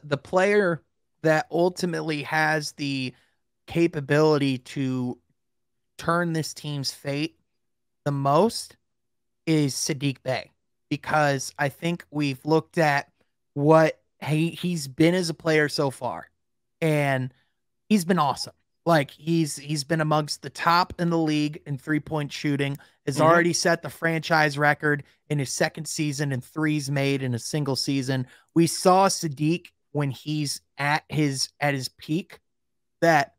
the player that ultimately has the capability to turn this team's fate the most is Sadiq Bey, because I think we've looked at what he's been as a player so far, and he's been awesome. Like he's been amongst the top in the league in 3-point shooting, has Hmm. already set the franchise record in his second season in threes made in a single season. We saw Sadiq when he's at his peak that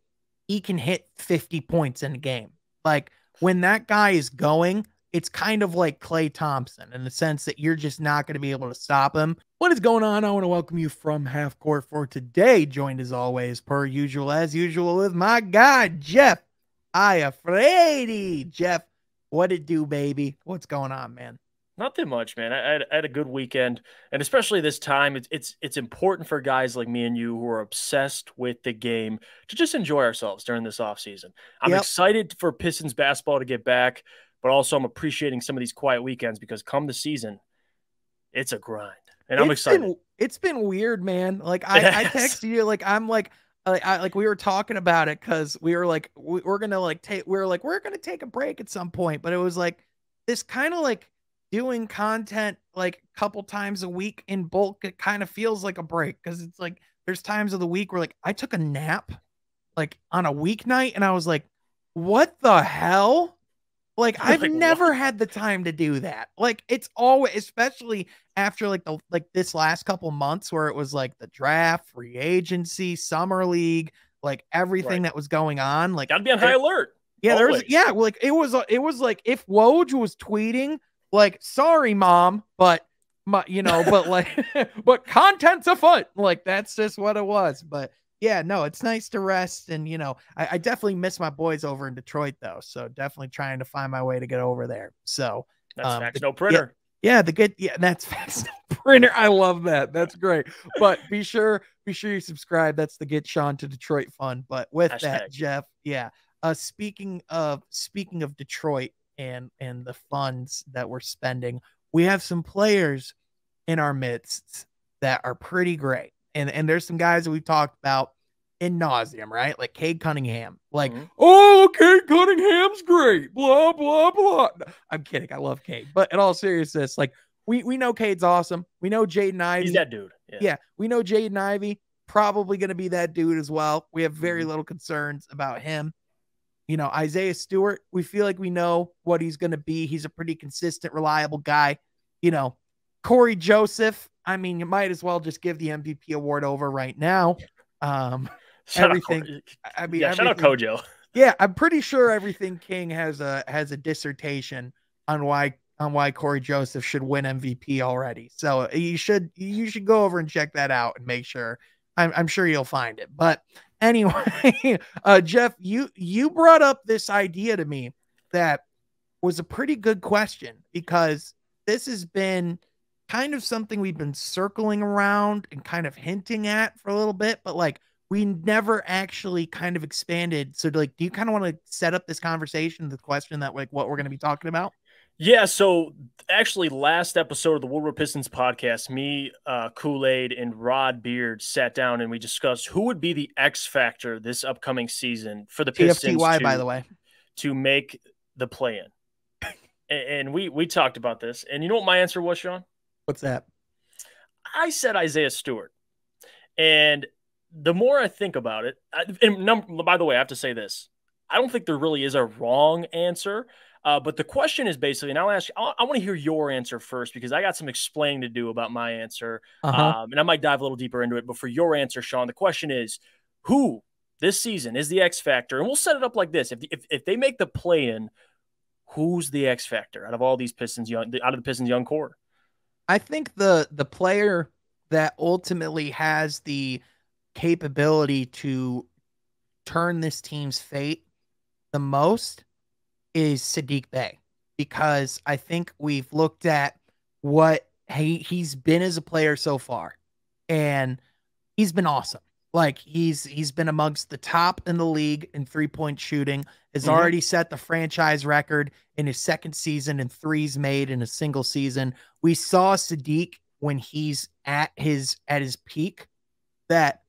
he can hit 50 points in a game. Like when that guy is going, it's kind of like Klay Thompson in the sense that you're just not going to be able to stop him. What is going on? I want to welcome you from half court for today, joined as always, per usual, as usual, with my guy, Jeff Iafredi. Jeff, what it do, baby? What's going on, man? Nothing much, man. I had a good weekend, and especially this time, it's important for guys like me and you who are obsessed with the game to just enjoy ourselves during this off season. I'm Yep. excited for Pistons basketball to get back, but also I'm appreciating some of these quiet weekends because come the season, it's a grind, and I'm excited. It's been weird, man. Like It I has. texted you, like I'm like we were talking about it because we were like we're gonna like take we're gonna take a break at some point, but it was like this kind of like doing content like a couple times a week in bulk. It kind of feels like a break because it's like there's times of the week where like I took a nap like on a weeknight and I was like, what the hell? Like You're I've like, what? never had the time to do that. Like it's always, especially after like this last couple months where it was like the draft, free agency, summer league, like everything Right. that was going on. Like Got to be on high there, alert yeah, always. like it was like if Woj was tweeting like, sorry, mom, but but like, but content's afoot. Like that's just what it was. But yeah, no, it's nice to rest. And, I definitely miss my boys over in Detroit, though. So definitely trying to find my way to get over there. So, That's facts, no yeah, printer. that's fast printer. I love that. That's great. But be sure you subscribe. That's the Get Sean to Detroit fund. But with that, Hashtag. Jeff, yeah. Speaking of Detroit and the funds that we're spending, we have some players in our midst that are pretty great. And there's some guys that we've talked about in nauseum, right? Like Cade Cunningham. Like, Mhm. oh, Cade Cunningham's great. Blah, blah, blah. I'm kidding. I love Cade. But in all seriousness, like we know Cade's awesome. We know Jaden He's Ivey. that dude. Yeah. Yeah, we know Jaden Ivey probably going to be that dude as well. We have very Mhm. little concerns about him. Isaiah Stewart, we feel like we know what he's going to be. He's a pretty consistent, reliable guy. You know, Corey Joseph, I mean, you might as well just give the MVP award over right now. Um, Shout out, everything, I mean, yeah. Shout out everything. Kojo. Yeah, I'm pretty sure Everything King has a dissertation on why Corey Joseph should win MVP already. So you should go over and check that out and make sure. I'm sure you'll find it. But anyway, Jeff, you brought up this idea to me that was a pretty good question because this has been kind of something we've been circling around and kind of hinting at for a little bit, but like we never actually kind of expanded. So like, do you kind of want to set up this conversation, the question that like what we're going to be talking about? Yeah, so actually, last episode of the Woodward Pistons podcast, me, Kool Aid, and Rod Beard sat down and we discussed who would be the X factor this upcoming season for the Pistons TFTY, by the way. to make the play in. And we talked about this, and you know what my answer was, Sean? What's that? I said Isaiah Stewart, and the more I think about it, by the way, I have to say this: I don't think there really is a wrong answer. But the question is basically, and I'll ask, I want to hear your answer first because I got some explaining to do about my answer, Uh-huh. and I might dive a little deeper into it. But for your answer, Sean, the question is, who this season is the X factor? And we'll set it up like this: if they make the play in, who's the X factor out of all these out of the Pistons young core? I think the player that ultimately has the capability to turn this team's fate the most is Sadiq Bey, because I think we've looked at what he's been as a player so far, and he's been awesome. Like he's been amongst the top in the league in 3-point shooting, has Mm-hmm. already set the franchise record in his second season in threes made in a single season. We saw Sadiq when he's at his peak that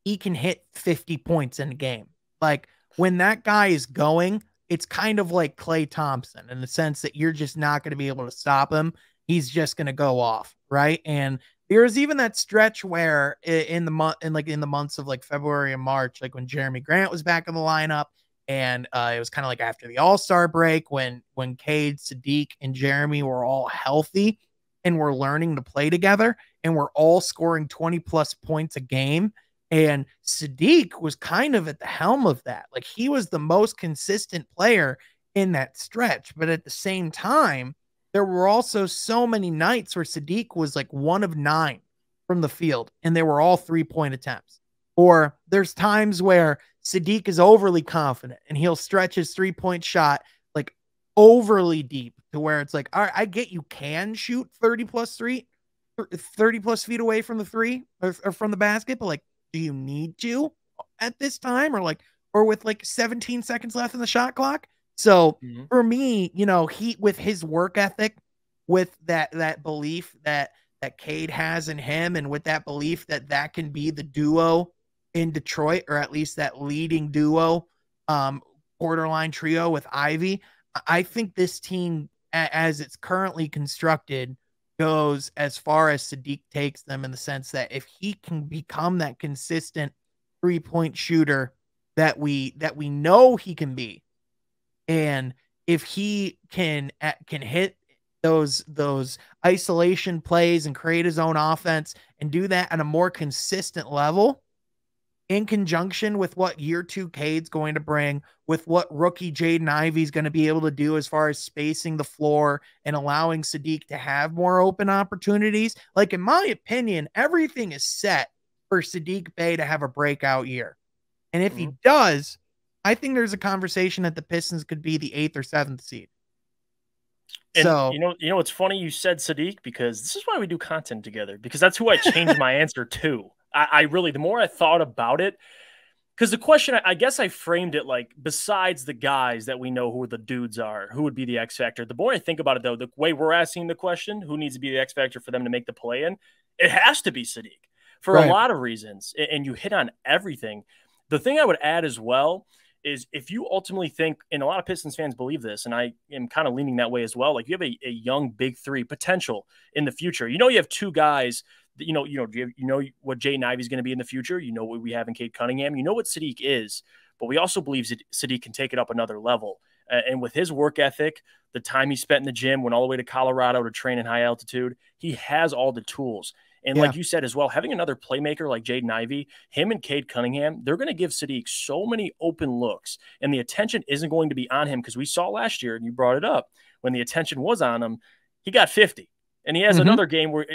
he can hit 50 points in a game. Like when that guy is going, it's kind of like Klay Thompson in the sense that you're just not going to be able to stop him. He's just going to go off, right? And there's even that stretch where in the months of like February and March, like when Jeremy Grant was back in the lineup, and it was kind of like after the All-Star break when Cade, Sadiq, and Jeremy were all healthy and we're learning to play together and we're all scoring 20 plus points a game. And Sadiq was kind of at the helm of that. Like he was the most consistent player in that stretch. But at the same time, there were also so many nights where Sadiq was like 1 of 9 from the field and they were all 3-point attempts. Or there's times where Sadiq is overly confident and he'll stretch his 3-point shot like overly deep to where it's like, all right, I get you can shoot 30 plus feet away from the three or from the basket, but like, do you need to at this time or with like 17 seconds left in the shot clock? So for me, he with his work ethic, with that belief that Cade has in him, and with that belief that can be the duo in Detroit, or at least that leading duo, borderline trio with Ivy, I think this team, as it's currently constructed, goes as far as Sadiq takes them, in the sense that if he can become that consistent 3-point shooter that we know he can be, and if he can hit those isolation plays and create his own offense and do that at a more consistent level, in conjunction with what year 2 Cade's going to bring, with what rookie Jaden Ivey's going to be able to do as far as spacing the floor and allowing Sadiq to have more open opportunities. Like, in my opinion, everything is set for Sadiq Bey to have a breakout year. And if he does, I think there's a conversation that the Pistons could be the 8th or 7th seed. And so, you know, it's funny you said Sadiq, because this is why we do content together, because that's who I changed my answer to. I really, the more I thought about it, because the question, I guess I framed it like, besides the guys that we know who the dudes are, who would be the X factor? The more I think about it, though, the way we're asking the question, who needs to be the X factor for them to make the play in, it has to be Sadiq for a lot of reasons. And you hit on everything. The thing I would add as well is, if you ultimately think, and a lot of Pistons fans believe this, and I am kind of leaning that way as well, like you have a young big three potential in the future. You have 2 guys that, you know what Jaden Ivey's going to be in the future. You know what we have in Cade Cunningham. You know what Sadiq is, but we also believe Sadiq can take it up another level. And with his work ethic, the time he spent in the gym, went all the way to Colorado to train in high altitude, he has all the tools. And like you said as well, having another playmaker like Jaden Ivey, him and Cade Cunningham, they're going to give Sadiq so many open looks. And the attention isn't going to be on him, because we saw last year, and you brought it up, when the attention was on him, he got 50. And he has another game where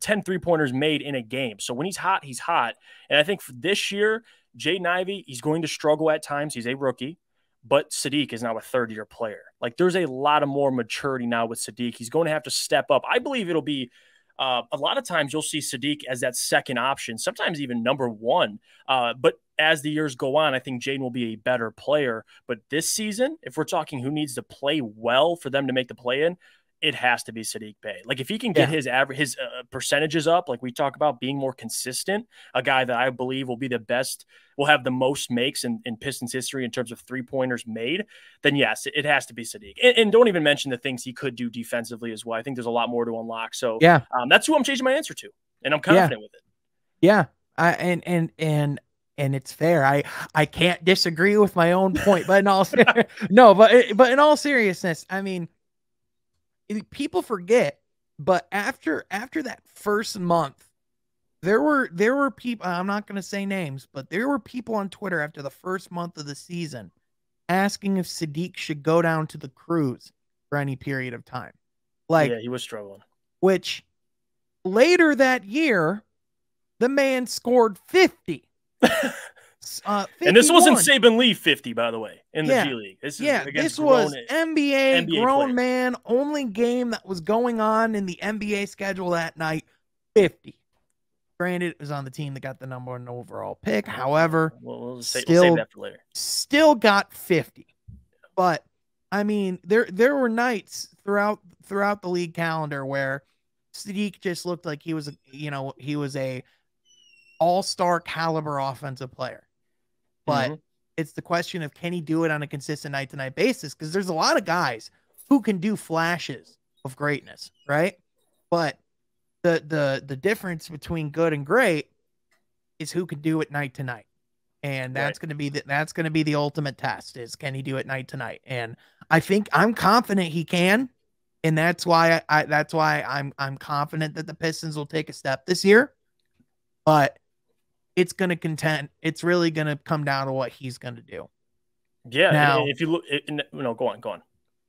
10 3-pointers made in a game. So when he's hot, he's hot. And I think for this year, Jaden Ivey, he's going to struggle at times. He's a rookie. But Sadiq is now a third-year player. Like, there's a lot of more maturity now with Sadiq. He's going to have to step up. I believe it'll be a lot of times you'll see Sadiq as that second option, sometimes even number 1. But as the years go on, I think Jaden will be a better player. But this season, if we're talking who needs to play well for them to make the play-in, it has to be Sadiq Bey. Like, if he can get his percentages up, like we talk about being more consistent, a guy that I believe will be the best, will have the most makes in Pistons history in terms of 3-pointers made, then yes, it has to be Sadiq. And don't even mention the things he could do defensively as well. I think there's a lot more to unlock. So that's who I'm changing my answer to, and I'm confident with it. Yeah. And it's fair. I can't disagree with my own point, but in all but in all seriousness, I mean, people forget, but after that first month, there were people, I'm not going to say names, but there were people on Twitter after the first month of the season asking if Sadiq should go down to the Cruise for any period of time. Like, he was struggling. Which later that year, the man scored 50. 51. And this wasn't Saban Lee 50, by the way, in the G League. This was NBA grown man, only game that was going on in the NBA schedule that night, 50. Granted, it was on the team that got the number 1 overall pick. However, we'll save that for later. Still got 50. But I mean, there were nights throughout the league calendar where Sadiq just looked like he was a all-star caliber offensive player. But Mm-hmm. it's the question of, can he do it on a consistent night-to-night basis? Because there's a lot of guys who can do flashes of greatness, right? But the difference between good and great is who can do it night to night. And Right. that's going to be the ultimate test, is can he do it night to night? And I think I'm confident he can. And that's why I'm confident that the Pistons will take a step this year. But it's going to it's really going to come down to what he's going to do. Yeah, and Now, if you look, no, go on, go on.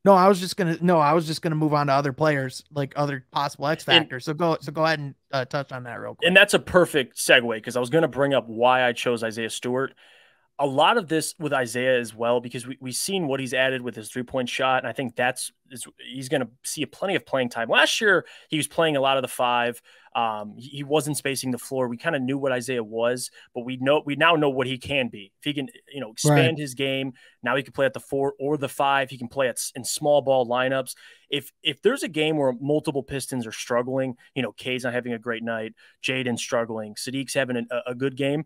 no, I was just gonna move on to other players, like other possible X And factors. So go ahead and touch on that real quick. and that's a perfect segue because I was going to bring up why I chose Isaiah Stewart. A lot of this with Isaiah as well, because we've seen what he's added with his 3-point shot. And I think he's going to see plenty of playing time. Last year, he was playing a lot of the 5. He wasn't spacing the floor. We kind of knew what Isaiah was, but we now know what he can be. If he can, Right. expand his game, now he can play at the 4 or the 5. He can play in small ball lineups. If there's a game where multiple Pistons are struggling, K's not having a great night, Jaden's struggling, Sadiq's having a good game,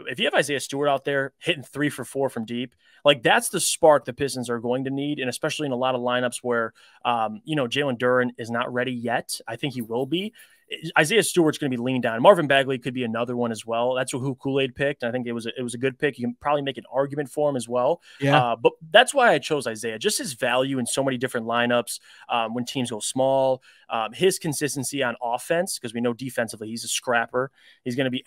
if you have Isaiah Stewart out there hitting 3 for 4 from deep, like that's the spark the Pistons are going to need. And especially in a lot of lineups where, Jalen Duren is not ready yet. I think he will be. Isaiah Stewart's going to be leaned down. Marvin Bagley could be another one as well. That's who Kool-Aid picked. I think it was a good pick. You can probably make an argument for him as well. Yeah. But that's why I chose Isaiah. Just his value in so many different lineups when teams go small. His consistency on offense, because we know defensively he's a scrapper. He's going to be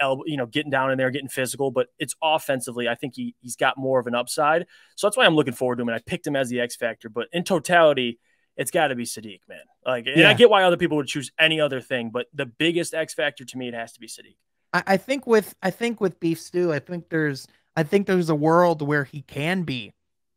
getting down in there, getting physical. But it's offensively, I think he's got more of an upside. So that's why I'm looking forward to him. And I picked him as the X factor. But in totality, it's got to be Sadiq, man. And I get why other people would choose any other thing, but the biggest X factor to me, it has to be Sadiq. I think with Beef Stew, I think there's a world where he can be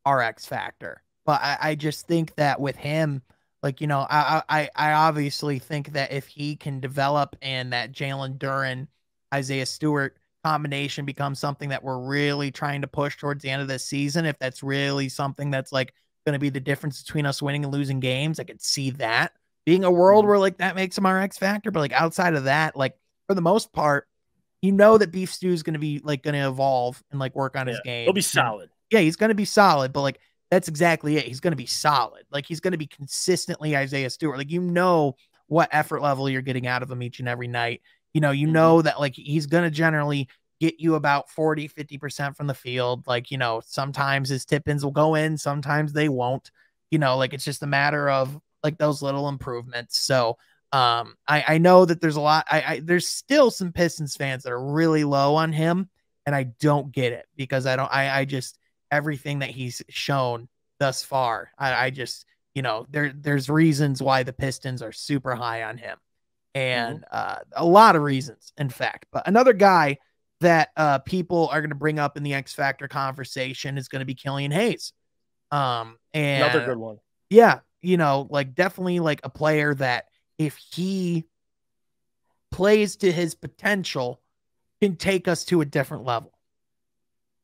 our X factor. But I just think that with him, I obviously think that if he can develop and that Jalen Duren, Isaiah Stewart combination becomes something that we're really trying to push towards the end of this season, if that's really something that's like going to be the difference between us winning and losing games, I could see that being a world where like that makes him our X factor. But like outside of that, like for the most part, that Beef Stew is going to be like going to evolve and like work on his game. He'll be solid. Yeah, he's going to be solid, but like that's exactly it. He's going to be solid. Like he's going to be consistently Isaiah Stewart. Like what effort level you're getting out of him each and every night. Know that like he's going to generally get you about 40-50% from the field. Like, sometimes his tip-ins will go in, sometimes they won't. Like it's just a matter of like those little improvements. So I know that there's a lot. There's still some Pistons fans that are really low on him, and I don't get it because I just everything that he's shown thus far. I just there's reasons why the Pistons are super high on him, and a lot of reasons, in fact. But another guy that people are going to bring up in the X Factor conversation is going to be Killian Hayes. And another good one. Yeah, like definitely like a player that if he plays to his potential can take us to a different level.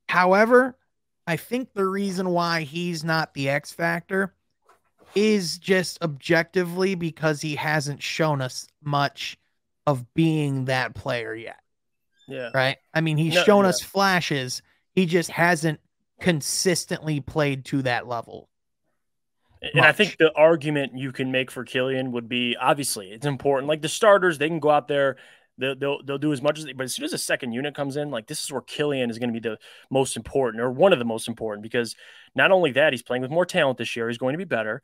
However, I think the reason why he's not the X Factor is just objectively because he hasn't shown us much of being that player yet. Yeah. Right. I mean, he's shown us flashes. He just hasn't consistently played to that level. And I think the argument you can make for Killian would be, obviously, it's important. Like the starters, they can go out there, they'll do as much as but as soon as a second unit comes in, like this is where Killian is going to be the most important or one of the most important, because not only that, he's playing with more talent this year. He's going to be better.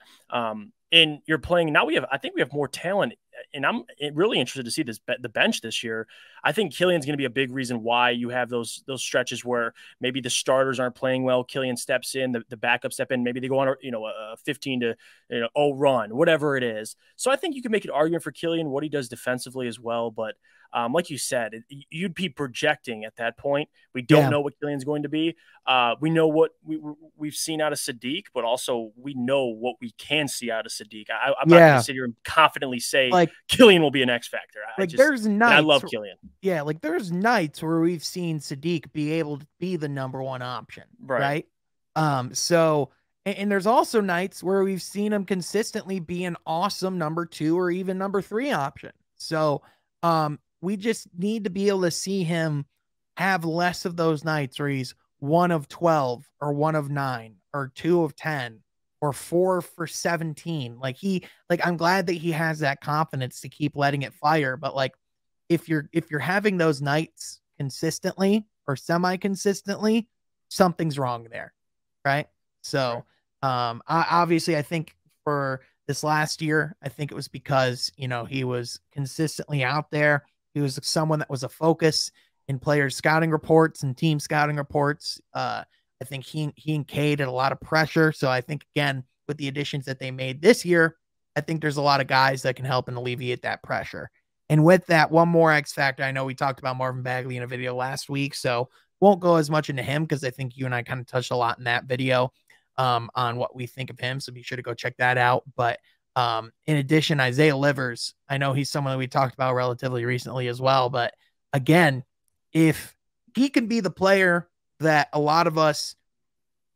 And you're playing now. I think we have more talent, and I'm really interested to see the bench this year. I think Killian's going to be a big reason why you have those stretches where maybe the starters aren't playing well. Killian steps in, the backup step in. Maybe they go on a 15 to 0 run, whatever it is. So I think you can make an argument for Killian, what he does defensively as well. But like you said, you'd be projecting at that point. We don't know what Killian's going to be. We know what we've seen out of Sadiq, but also we know what we can see out of Sadiq. I'm not going to sit here and confidently say like Killian will be an X factor. There's nights. I love Killian. Yeah, like there's nights where we've seen Sadiq be able to be the number one option, right? So and there's also nights where we've seen him consistently be an awesome number 2 or even number 3 option. So we just need to be able to see him have less of those nights where he's 1 of 12 or 1 of 9 or 2 of 10 or 4 for 17. Like I'm glad that he has that confidence to keep letting it fire. But like, if you're having those nights consistently or semi-consistently, something's wrong there. Right. So, obviously I think for this last year, I think it was because, he was consistently out there. He was someone that was a focus in players scouting reports and team scouting reports. I think he and Cade had a lot of pressure. So I think, again, with the additions that they made this year, I think there's a lot of guys that can help and alleviate that pressure. And with that, one more X factor. I know we talked about Marvin Bagley in a video last week, so won't go as much into him because I think you and I kind of touched a lot in that video on what we think of him. So be sure to go check that out. But in addition, Isaiah Livers, I know he's someone that we talked about relatively recently as well. But again, if he can be the player that a lot of us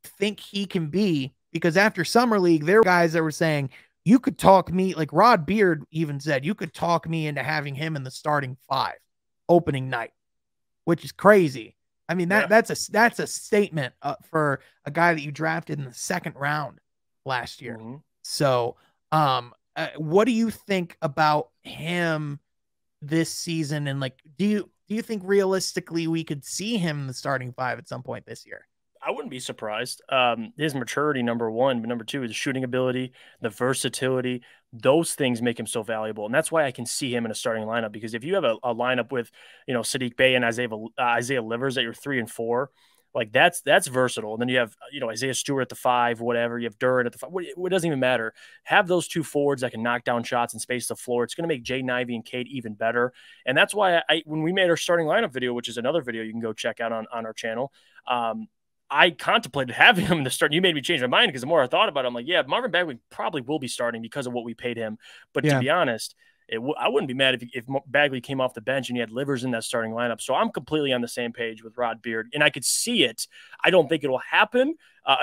think he can be, because after Summer League, there were guys that were saying, you could talk me, like Rod Beard even said, you could talk me into having him in the starting 5 opening night, which is crazy. I mean, that's a statement for a guy that you drafted in the 2nd round last year. Mm-hmm. So, what do you think about him this season? And like, do you think realistically we could see him in the starting 5 at some point this year? I wouldn't be surprised. His maturity, number one, but number two, his shooting ability, the versatility, those things make him so valuable. And that's why I can see him in a starting lineup, because if you have a lineup with, Saddiq Bey and Isaiah Livers at your 3 and 4, like that's versatile. And then you have, Isaiah Stewart at the 5, whatever. You have Duren at the 5. It doesn't even matter. Have those 2 forwards that can knock down shots and space the floor. It's going to make Jay Ivey and Cade even better. And that's why when we made our starting lineup video, which is another video you can go check out on our channel, I contemplated having him in the start. You made me change my mind, because the more I thought about it, I'm like, yeah, Marvin Bagley probably will be starting because of what we paid him. But to be honest, I wouldn't be mad if Bagley came off the bench and he had Livers in that starting lineup. So I'm completely on the same page with Rod Beard, and I could see it. I don't think it will happen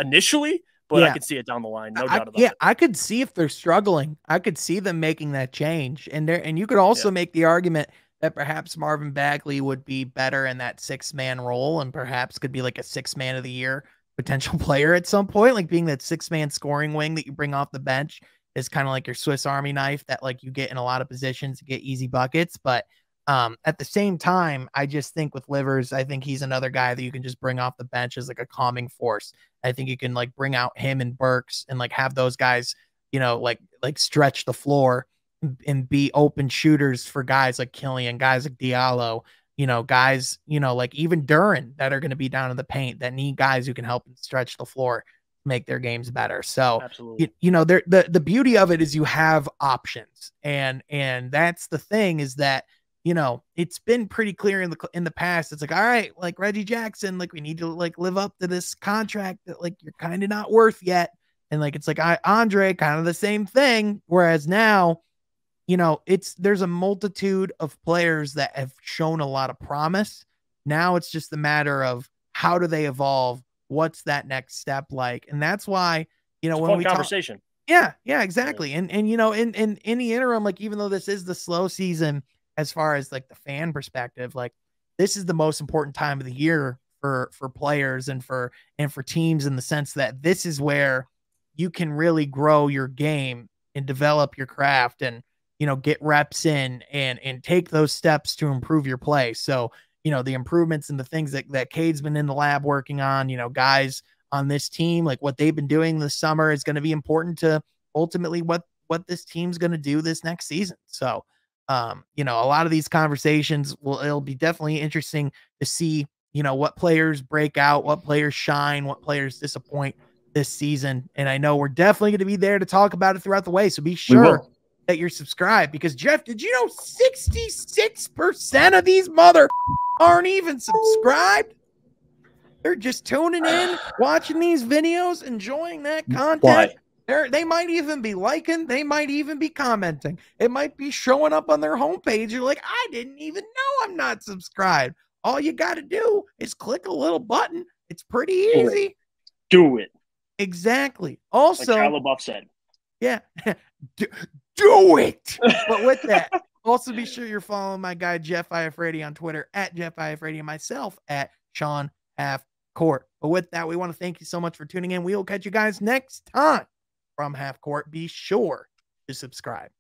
initially, but I could see it down the line. No doubt about it. I could see if they're struggling. I could see them making that change. And you could also make the argument that perhaps Marvin Bagley would be better in that 6-man role and perhaps could be like a 6-man of the year potential player at some point, like being that 6-man scoring wing that you bring off the bench is kind of like your Swiss Army knife that like you get in a lot of positions to get easy buckets. But at the same time, I just think with Livers, I think he's another guy that you can just bring off the bench as like a calming force. I think you can like bring out him and Burks and like have those guys, like stretch the floor and be open shooters for guys like Killian, guys like Diallo, guys, like even Duren that are going to be down in the paint that need guys who can help them stretch the floor, make their games better. So, absolutely. The beauty of it is you have options, and that's the thing is that, it's been pretty clear in the past. It's like, all right, like Reggie Jackson, like we need to like live up to this contract that like you're kind of not worth yet. And like, it's like Andre, kind of the same thing. Whereas now, there's a multitude of players that have shown a lot of promise. Now it's just a matter of how do they evolve? What's that next step like? And that's why, when we conversation. Yeah, exactly. And in the interim, like, even though this is the slow season, as far as like the fan perspective, like this is the most important time of the year for players and for teams, in the sense that this is where you can really grow your game and develop your craft and, get reps in and take those steps to improve your play. So, the improvements and the things that Cade's been in the lab working on, guys on this team, like what they've been doing this summer is going to be important to ultimately what this team's going to do this next season. So, a lot of these conversations it'll be definitely interesting to see, what players break out, what players shine, what players disappoint this season. And I know we're definitely going to be there to talk about it throughout the way. So be sure that you're subscribed, because Jeff, did you know 66% of these mother aren't even subscribed? They're just tuning in, watching these videos, enjoying that content. They might even be liking, they might even be commenting. It might be showing up on their homepage. You're like, I didn't even know I'm not subscribed. All you got to do is click a little button. It's pretty easy. Do it. Exactly. Also, like Shia LaBeouf said. Yeah. Do it. But with that, Also, be sure you're following my guy Jeff Iafrady on Twitter at Jeff Iafrady and myself at Sean Half Court. But with that, we want to thank you so much for tuning in. We will catch you guys next time from Half Court. Be sure to subscribe.